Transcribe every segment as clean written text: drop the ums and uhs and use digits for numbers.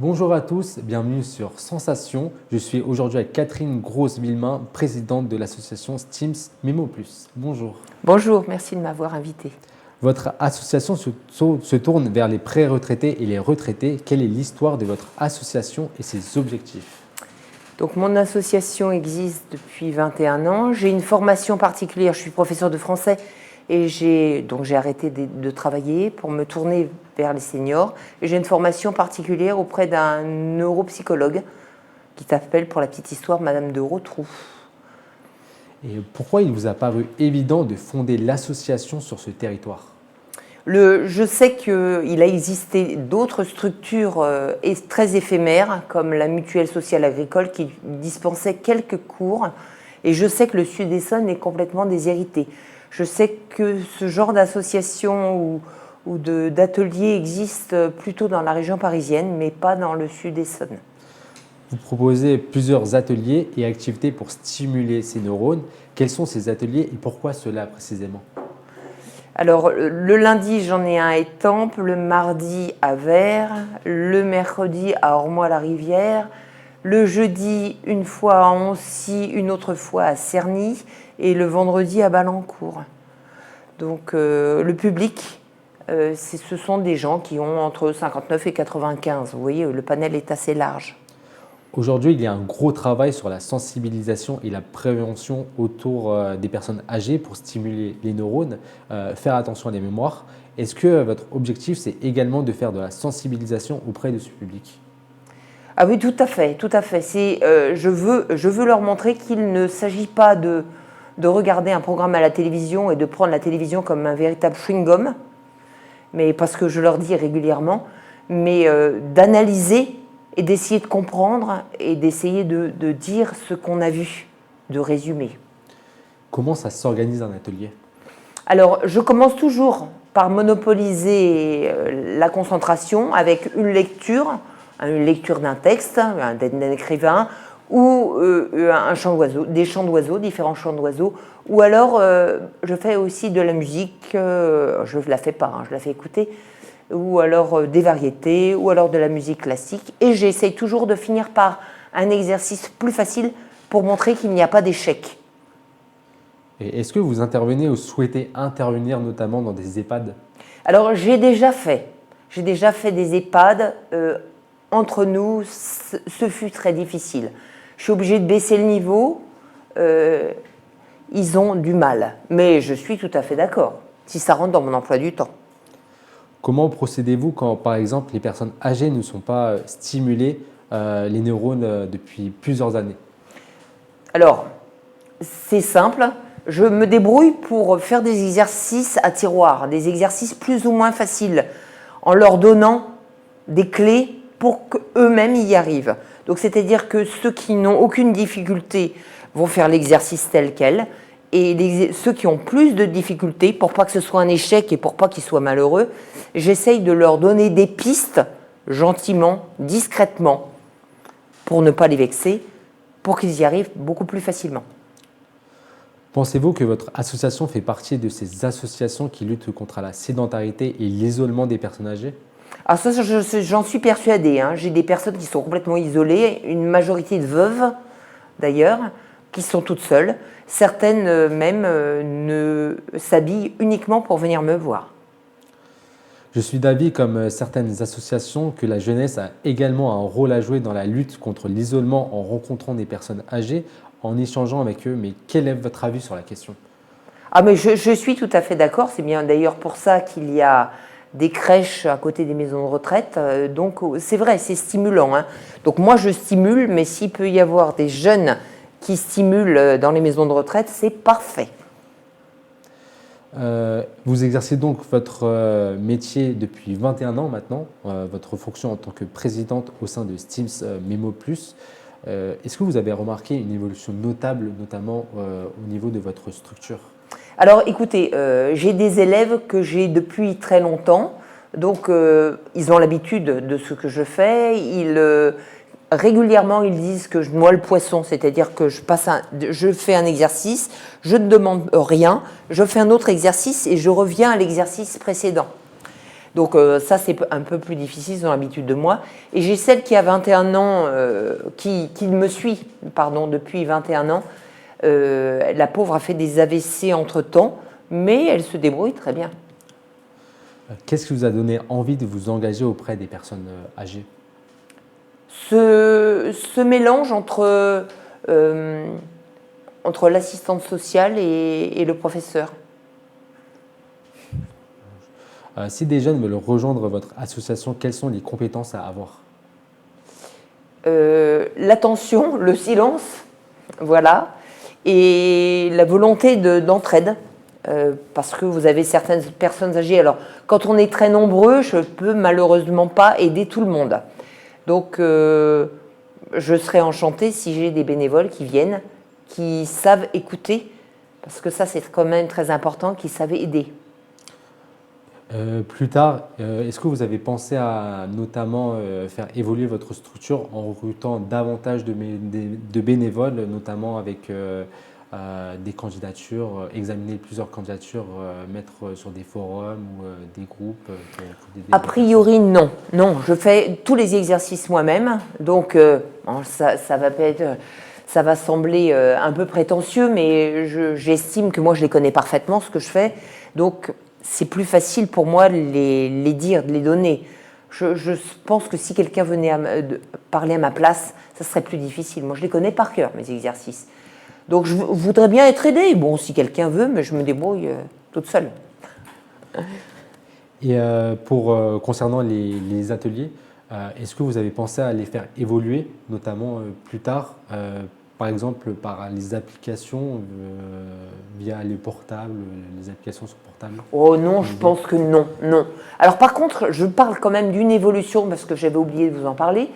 Bonjour à tous, bienvenue sur Sensation. Je suis aujourd'hui avec Catherine Grosse-Villemain, présidente de l'association Steams Memo Plus. Bonjour. Bonjour, merci de m'avoir invité. Votre association se tourne vers les pré-retraités et les retraités. Quelle est l'histoire de votre association et ses objectifs? Donc, mon association existe depuis 21 ans. J'ai une formation particulière, je suis professeure de français et j'ai arrêté de travailler pour me tourner vers les seniors. Et j'ai une formation particulière auprès d'un neuropsychologue qui s'appelle, pour la petite histoire, Madame de Rotrou. Et pourquoi il vous a paru évident de fonder l'association sur ce territoire? Je sais qu'il a existé d'autres structures très éphémères, comme la Mutuelle Sociale Agricole, qui dispensait quelques cours. Et je sais que le Sud Essonne est complètement déshérité. Je sais que ce genre d'association ou d'atelier existe plutôt dans la région parisienne, mais pas dans le Sud Essonne. Vous proposez plusieurs ateliers et activités pour stimuler ces neurones. Quels sont ces ateliers et pourquoi cela précisément? Alors, le lundi, j'en ai un à Étampes, le mardi à Vers, le mercredi à Ormois-la-Rivière, le jeudi une fois à Ancy, une autre fois à Cerny et le vendredi à Balancourt. Donc, le public, ce sont des gens qui ont entre 59 et 95. Vous voyez, le panel est assez large. Aujourd'hui, il y a un gros travail sur la sensibilisation et la prévention autour des personnes âgées pour stimuler les neurones, faire attention à les mémoires. Est-ce que votre objectif, c'est également de faire de la sensibilisation auprès de ce public? Ah oui, tout à fait, tout à fait. Je veux leur montrer qu'il ne s'agit pas de regarder un programme à la télévision et de prendre la télévision comme un véritable chewing-gum, mais parce que je leur dis régulièrement, mais d'analyser et d'essayer de comprendre et d'essayer de dire ce qu'on a vu, de résumer. Comment ça s'organise un atelier? Alors, je commence toujours par monopoliser la concentration avec une lecture d'un texte, d'un écrivain, ou un chant d'oiseau, des chants d'oiseaux, différents chants d'oiseaux, ou alors je fais aussi de la musique, je ne la fais pas, je la fais écouter, ou alors des variétés, ou alors de la musique classique. Et j'essaye toujours de finir par un exercice plus facile pour montrer qu'il n'y a pas d'échec. Et est-ce que vous intervenez ou souhaitez intervenir notamment dans des EHPAD? Alors j'ai déjà fait des EHPAD. Entre nous, ce fut très difficile. Je suis obligée de baisser le niveau. Ils ont du mal. Mais je suis tout à fait d'accord, si ça rentre dans mon emploi du temps. Comment procédez-vous quand, par exemple, les personnes âgées ne sont pas stimulées, les neurones, depuis plusieurs années? Alors, c'est simple. Je me débrouille pour faire des exercices à tiroir, des exercices plus ou moins faciles, en leur donnant des clés pour qu'eux-mêmes y arrivent. Donc, c'est-à-dire que ceux qui n'ont aucune difficulté vont faire l'exercice tel quel, et ceux qui ont plus de difficultés, pour pas que ce soit un échec et pour pas qu'ils soient malheureux, j'essaye de leur donner des pistes, gentiment, discrètement, pour ne pas les vexer, pour qu'ils y arrivent beaucoup plus facilement. Pensez-vous que votre association fait partie de ces associations qui luttent contre la sédentarité et l'isolement des personnes âgées? Alors ça, j'en suis persuadée. J'ai des personnes qui sont complètement isolées, une majorité de veuves d'ailleurs, qui sont toutes seules. Certaines même ne s'habillent uniquement pour venir me voir. Je suis d'avis, comme certaines associations, que la jeunesse a également un rôle à jouer dans la lutte contre l'isolement en rencontrant des personnes âgées, en échangeant avec eux. Mais quel est votre avis sur la question? Ah mais je suis tout à fait d'accord. C'est bien d'ailleurs pour ça qu'il y a des crèches à côté des maisons de retraite. Donc c'est vrai, c'est stimulant. Donc moi je stimule, mais s'il peut y avoir des jeunes qui stimulent dans les maisons de retraite, c'est parfait. Vous exercez donc votre métier depuis 21 ans maintenant, votre fonction en tant que présidente au sein de Steams Memo Plus. Est-ce que vous avez remarqué une évolution notable, notamment au niveau de votre structure? Alors écoutez, j'ai des élèves que j'ai depuis très longtemps, donc ils ont l'habitude de ce que je fais. Régulièrement, ils disent que je noie le poisson, c'est-à-dire que je fais un exercice, je ne demande rien, je fais un autre exercice et je reviens à l'exercice précédent. Donc ça, c'est un peu plus difficile, ils ont l'habitude de moi. Et j'ai celle qui a 21 ans, qui me suit depuis 21 ans. La pauvre a fait des AVC entre-temps, mais elle se débrouille très bien. Qu'est-ce qui vous a donné envie de vous engager auprès des personnes âgées? Ce mélange entre l'assistante sociale et le professeur. Si des jeunes veulent rejoindre votre association, quelles sont les compétences à avoir? L'attention, le silence, voilà, et la volonté d'entraide. Parce que vous avez certaines personnes âgées. Alors, quand on est très nombreux, je ne peux malheureusement pas aider tout le monde. Donc, je serais enchantée si j'ai des bénévoles qui viennent, qui savent écouter, parce que ça, c'est quand même très important, qui savent aider. Plus tard, est-ce que vous avez pensé à notamment faire évoluer votre structure en recrutant davantage de bénévoles, notamment avec des candidatures, examiner plusieurs candidatures, mettre sur des forums ou des groupes pour aider A priori, non. Non, je fais tous les exercices moi-même, donc ça va sembler un peu prétentieux, mais j'estime que moi, je les connais parfaitement, ce que je fais. Donc, c'est plus facile pour moi de les dire, de les donner. Je pense que si quelqu'un venait parler à ma place, ça serait plus difficile. Moi, je les connais par cœur, mes exercices. Donc, je voudrais bien être aidée. Bon, si quelqu'un veut, mais je me débrouille toute seule. Et concernant les ateliers, est-ce que vous avez pensé à les faire évoluer, notamment plus tard, par exemple par les applications via les portables, les applications sur portable? Oh non, je pense que non, non. Alors par contre, je parle quand même d'une évolution, parce que j'avais oublié de vous en parler.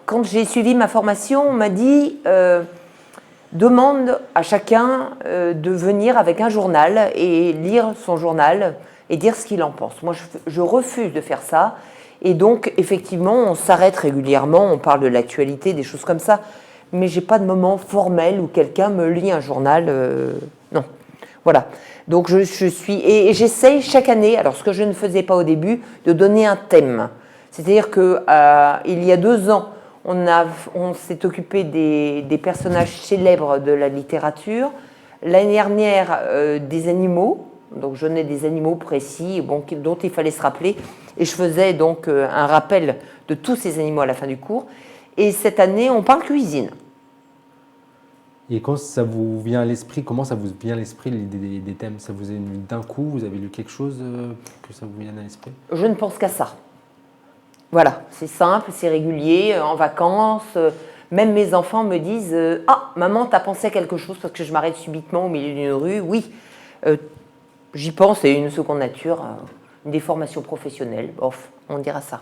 Quand j'ai suivi ma formation, on m'a dit demande à chacun de venir avec un journal et lire son journal et dire ce qu'il en pense. Moi, je refuse de faire ça. Et donc, effectivement, on s'arrête régulièrement, on parle de l'actualité, des choses comme ça. Mais je n'ai pas de moment formel où quelqu'un me lit un journal. Non. Voilà. Donc, je suis... Et j'essaye chaque année, alors ce que je ne faisais pas au début, de donner un thème. C'est-à-dire qu'il y a 2 ans, on s'est occupé des personnages célèbres de la littérature. L'année dernière, des animaux. Donc, je donnais des animaux précis dont il fallait se rappeler. Et je faisais donc un rappel de tous ces animaux à la fin du cours. Et cette année, on parle cuisine. Et quand ça vous vient à l'esprit, comment ça vous vient à l'esprit des thèmes? Ça vous est venu d'un coup? Vous avez lu quelque chose pour que ça vous vienne à l'esprit? Je ne pense qu'à ça. Voilà, c'est simple, c'est régulier, en vacances. Même mes enfants me disent « Ah, maman, t'as pensé à quelque chose parce que je m'arrête subitement au milieu d'une rue ?» Oui, j'y pense, c'est une seconde nature, une déformation professionnelle, on dira ça.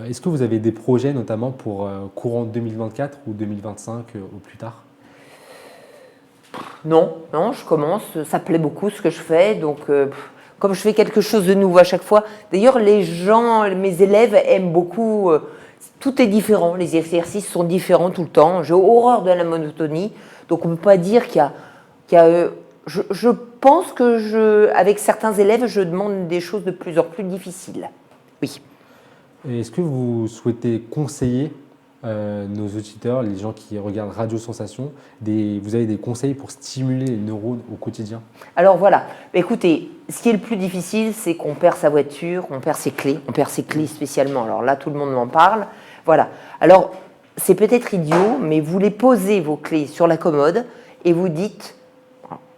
Est-ce que vous avez des projets notamment pour courant 2024 ou 2025 au plus tard? Non, non, je commence, ça plaît beaucoup ce que je fais, donc comme je fais quelque chose de nouveau à chaque fois, d'ailleurs les gens, mes élèves aiment beaucoup, tout est différent, les exercices sont différents tout le temps, j'ai horreur de la monotonie, donc on ne peut pas dire qu'il y a je pense que avec certains élèves, je demande des choses de plus en plus difficiles, oui. Est-ce que vous souhaitez conseiller nos auditeurs, les gens qui regardent Radio Sensation, vous avez des conseils pour stimuler les neurones au quotidien? Alors voilà, écoutez, ce qui est le plus difficile, c'est qu'on perd sa voiture, on perd ses clés spécialement. Alors là, tout le monde m'en parle. Voilà. Alors, c'est peut-être idiot, mais vous les posez, vos clés, sur la commode et vous dites,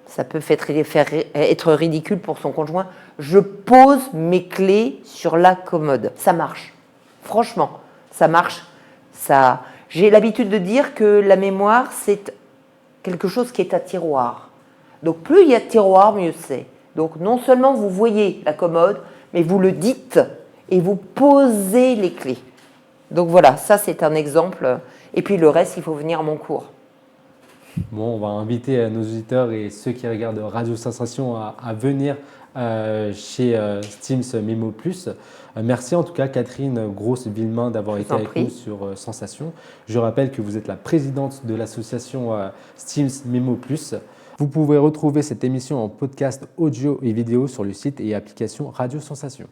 ça peut être ridicule pour son conjoint, je pose mes clés sur la commode. Ça marche. Franchement, ça marche. J'ai l'habitude de dire que la mémoire, c'est quelque chose qui est à tiroir. Donc plus il y a de tiroirs, mieux c'est. Donc non seulement vous voyez la commode, mais vous le dites et vous posez les clés. Donc voilà, ça c'est un exemple. Et puis le reste, il faut venir à mon cours. Bon, on va inviter nos auditeurs et ceux qui regardent Radio Sensation à venir chez Steams Memo Plus. Merci en tout cas Catherine Grosse-Villemain d'avoir été avec nous sur Sensation. Je rappelle que vous êtes la présidente de l'association Steams Memo Plus. Vous pouvez retrouver cette émission en podcast audio et vidéo sur le site et application Radio Sensation.